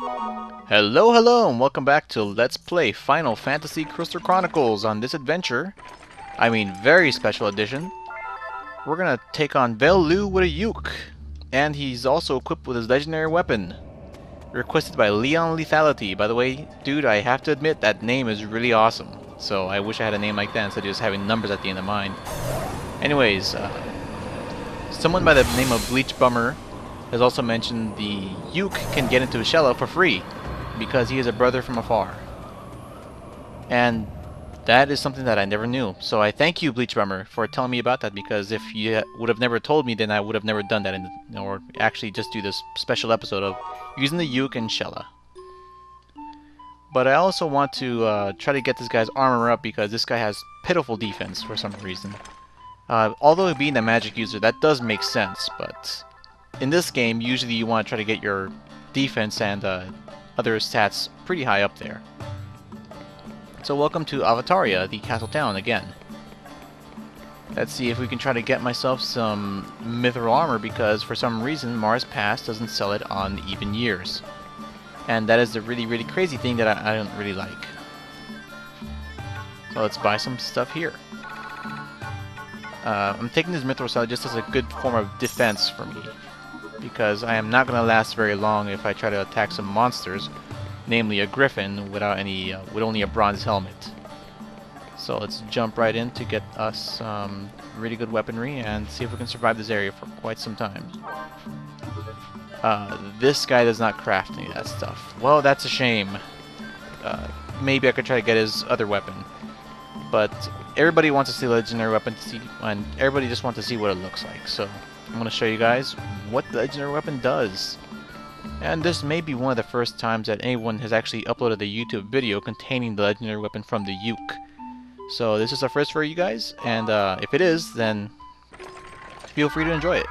Hello, hello, and welcome back to Let's Play Final Fantasy Crystal Chronicles. On this adventure, very special edition, we're gonna take on Velu with a Yuke, and he's also equipped with his legendary weapon, requested by Leon Lethality. By the way, dude, I have to admit that name is really awesome. So I wish I had a name like that instead of just having numbers at the end of mine. Anyways, someone by the name of Bleach Bummer has also mentioned the Yuke can get into Shella for free because he is a brother from afar. And that is something that I never knew. So I thank you, Bleach Bummer, for telling me about that, because if you would have never told me, then I would have never done that, or actually just do this special episode of using the Yuke and Shella. But I also want to try to get this guy's armor up, because this guy has pitiful defense for some reason. Although being a magic user, that does make sense, but in this game, usually you want to try to get your defense and other stats pretty high up there. So welcome to Avataria, the castle town again. Let's see if we can try to get myself some mithril armor, because for some reason Mars Pass doesn't sell it on even years. And that is the really crazy thing that I don't really like. So let's buy some stuff here. I'm taking this mithril cell just as a good form of defense for me, because I am not going to last very long if I try to attack some monsters, namely a griffin without any, with only a bronze helmet. So let's jump right in to get us some really good weaponry and see if we can survive this area for quite some time. This guy does not craft any of that stuff. Well, that's a shame. Maybe I could try to get his other weapon, but everybody wants to see legendary weapon and everybody just wants to see what it looks like. So I'm going to show you guys what the legendary weapon does. And this may be one of the first times that anyone has actually uploaded a YouTube video containing the legendary weapon from the Yuke. So this is a first for you guys, and if it is, then feel free to enjoy it.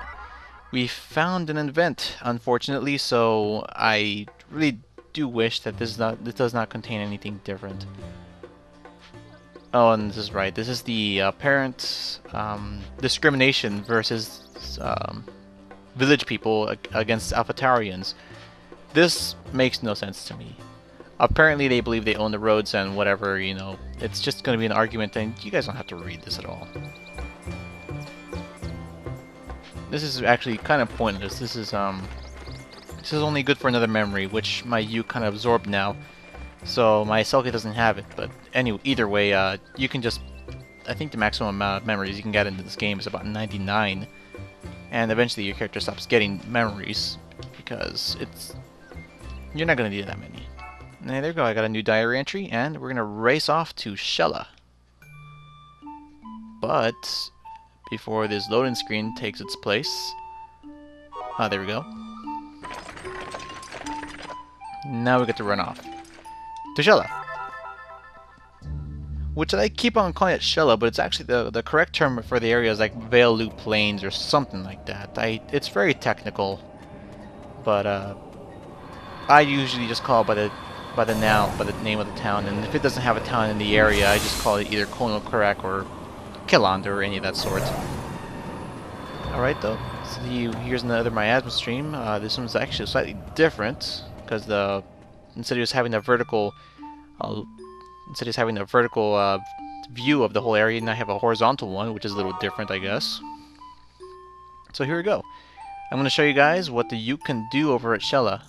We found an event, unfortunately, so I really do wish that this does not contain anything different. Oh, and this is right. This is the apparent discrimination versus village people against Alphatarians. This makes no sense to me. Apparently they believe they own the roads and whatever, you know, it's just going to be an argument, and you guys don't have to read this at all. This is actually kind of pointless. This is only good for another memory, which my Yuke kind of absorbed now. So my Selkie doesn't have it, but anyway, either way, you can just, I think the maximum amount of memories you can get into this game is about 99. And eventually your character stops getting memories, because you're not going to need that many. And there we go, I got a new diary entry, and we're going to race off to Shella. But before this loading screen takes its place, there we go. Now we get to run off to Shella, which I keep on calling it Shella, but it's actually the correct term for the area is like Velu Plains or something like that. It's very technical, but I usually just call it by the name of the town, and if it doesn't have a town in the area, I just call it either Kono Karak or Kilander or any of that sort. Alright though, so here's another miasma stream. This one's actually slightly different, because instead of just having a vertical view of the whole area, now I have a horizontal one, which is a little different, I guess. So here we go. I'm going to show you guys what the Yuke can do over at Shella.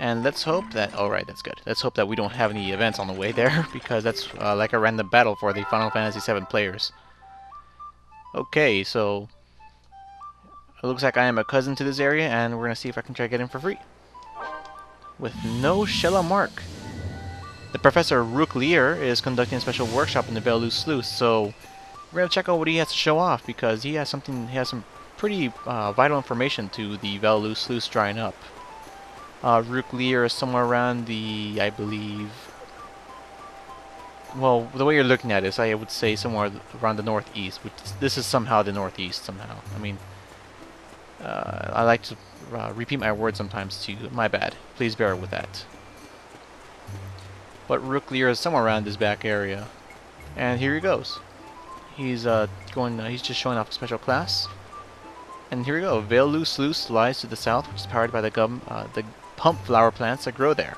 And let's hope that... alright, that's good. Let's hope that we don't have any events on the way there, because that's like a random battle for the Final Fantasy VII players. Okay, so it looks like I am a cousin to this area, and we're going to see if I can try to get in for free. With no Shella mark. The Professor Rook Lear is conducting a special workshop in the Velu Sluice, so we're going to check out what he has to show off, because he has some pretty vital information to the Velu Sluice drying up. Rook Lear is somewhere around the, I believe... well, the way you're looking at this, I would say somewhere around the northeast. Which this is somehow the northeast, somehow. I mean, I like to repeat my words sometimes too. My bad. Please bear with that. But Rook Lear is somewhere around this back area. And here he goes. He's he's just showing off a special class. And here we go. Velu Sluice lies to the south, which is powered by the pump flower plants that grow there.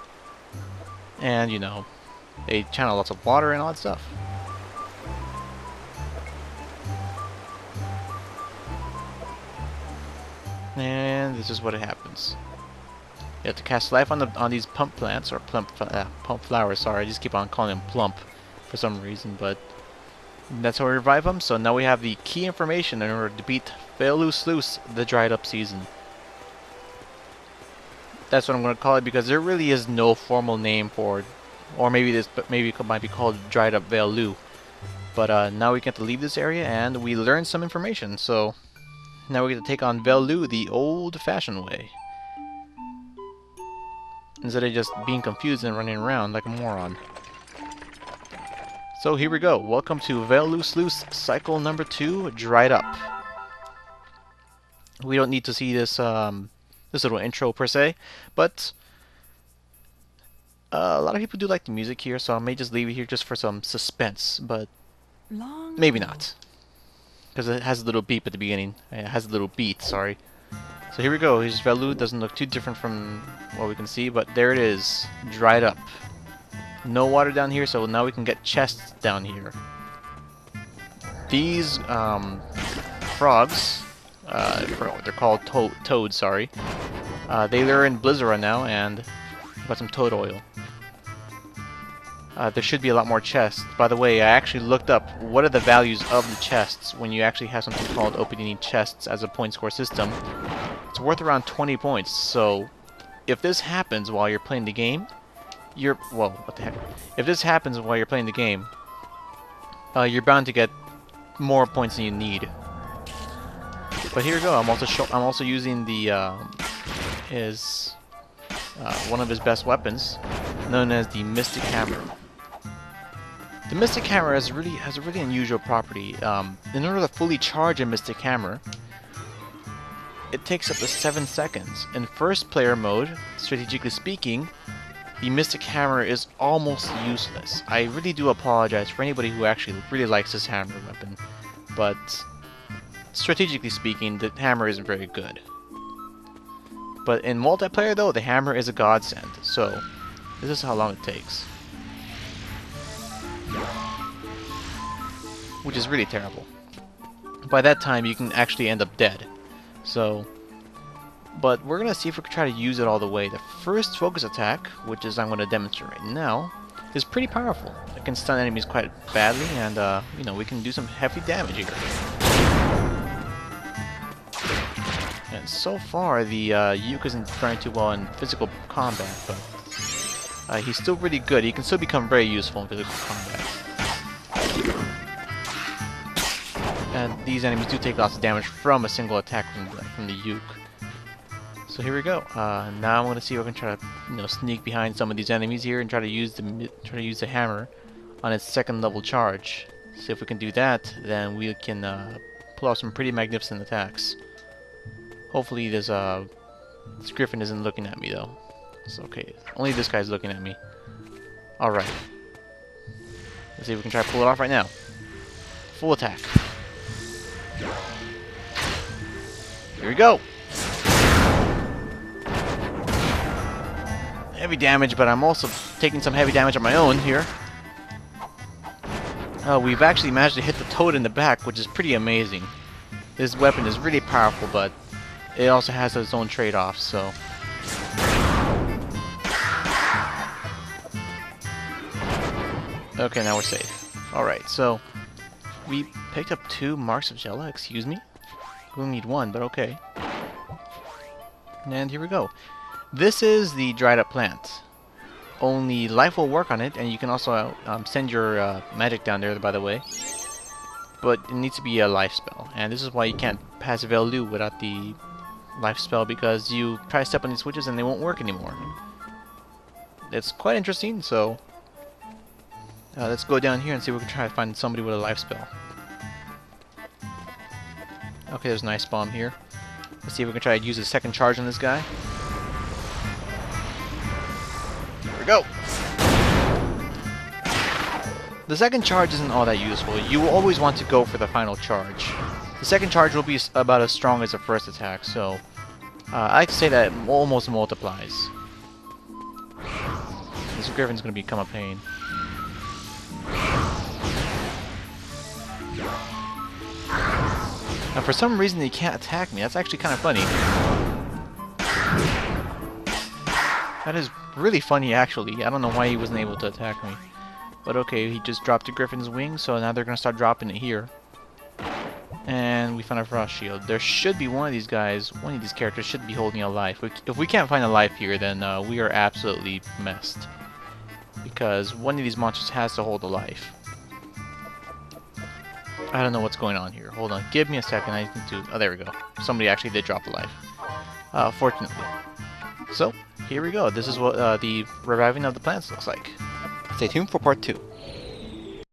And, you know, they channel lots of water and all that stuff. And this is what happens. You have to cast life on these pump plants, or pump flowers, sorry, I just keep on calling them plump for some reason, but that's how we revive them. So now we have the key information in order to beat Sluice, the dried up season. That's what I'm going to call it, because there really is no formal name for it. Or maybe it might be called dried up Velu. But now we get to leave this area and we learn some information. So now we get to take on Velu the old-fashioned way, instead of just being confused and running around like a moron. So here we go. Welcome to Sluice cycle number 2, dried up. We don't need to see this this little intro per se, but a lot of people do like the music here, so I may just leave it here just for some suspense, but maybe not, because it has a little beep at the beginning. It has a little beat, sorry. So here we go. Here's Velu. Doesn't look too different from what we can see, but there it is, dried up. No water down here, so now we can get chests down here. These frogs, they're called toads, sorry. They lure in Blizzard now, and got some toad oil. There should be a lot more chests. By the way, I actually looked up what are the values of the chests when you actually have something called opening chests as a point score system. It's worth around 20 points, so if this happens while you're playing the game, whoa, what the heck? If this happens while you're playing the game, you're bound to get more points than you need. But here we go. I'm also using the one of his best weapons, known as the Mystic Hammer. The Mystic Hammer has a really unusual property. In order to fully charge a Mystic Hammer, it takes up to 7 seconds. In first player mode, strategically speaking, the Mystic Hammer is almost useless. I really do apologize for anybody who actually really likes this hammer weapon, but strategically speaking, the hammer isn't very good. But in multiplayer though, the hammer is a godsend, so this is how long it takes. Which is really terrible. By that time you can actually end up dead. So, but we're gonna see if we can try to use it all the way. The first focus attack, which is I'm gonna demonstrate right now, is pretty powerful. It can stun enemies quite badly, and you know, we can do some heavy damage here. And so far, the Yuke isn't faring too well in physical combat, but he's still really good. He can still become very useful in physical combat. And these enemies do take lots of damage from a single attack from the Yuke. So here we go. Now I'm going to see if I can try to, sneak behind some of these enemies here and try to use the hammer on its second level charge. See if we can do that, then we can pull off some pretty magnificent attacks. Hopefully this Griffin isn't looking at me though. It's okay. Only this guy's looking at me. Alright. Let's see if we can try to pull it off right now. Full attack. Here we go! Heavy damage, but I'm also taking some heavy damage on my own here. We've actually managed to hit the toad in the back, which is pretty amazing. This weapon is really powerful, but it also has its own trade-offs, so... Okay, now we're safe. Alright, so... we picked up 2 marks of Jella, excuse me? We only need 1, but okay. And here we go. This is the dried up plant. Only life will work on it, and you can also send your magic down there, by the way. But it needs to be a life spell, and this is why you can't pass Velu without the life spell, because you try to step on these switches and they won't work anymore. It's quite interesting, so let's go down here and see if we can try to find somebody with a life spell. Okay, there's an ice bomb here. Let's see if we can try to use a second charge on this guy. Here we go! The second charge isn't all that useful. You will always want to go for the final charge. The second charge will be about as strong as the first attack, so I like to say that it almost multiplies. this Griffin's gonna become a pain. Now for some reason he can't attack me. That's actually kind of funny. That is really funny actually. I don't know why he wasn't able to attack me. But okay, he just dropped the Griffin's wing, so now they're gonna start dropping it here. And we found a Frost Shield. There should be one of these guys, one of these characters should be holding a life. If we can't find a life here, then we are absolutely messed. Because one of these monsters has to hold a life. I don't know what's going on here. Hold on, give me a second. I need to... Oh, there we go. Somebody actually did drop a life. Fortunately. So, here we go. This is what the reviving of the plants looks like. Stay tuned for part 2.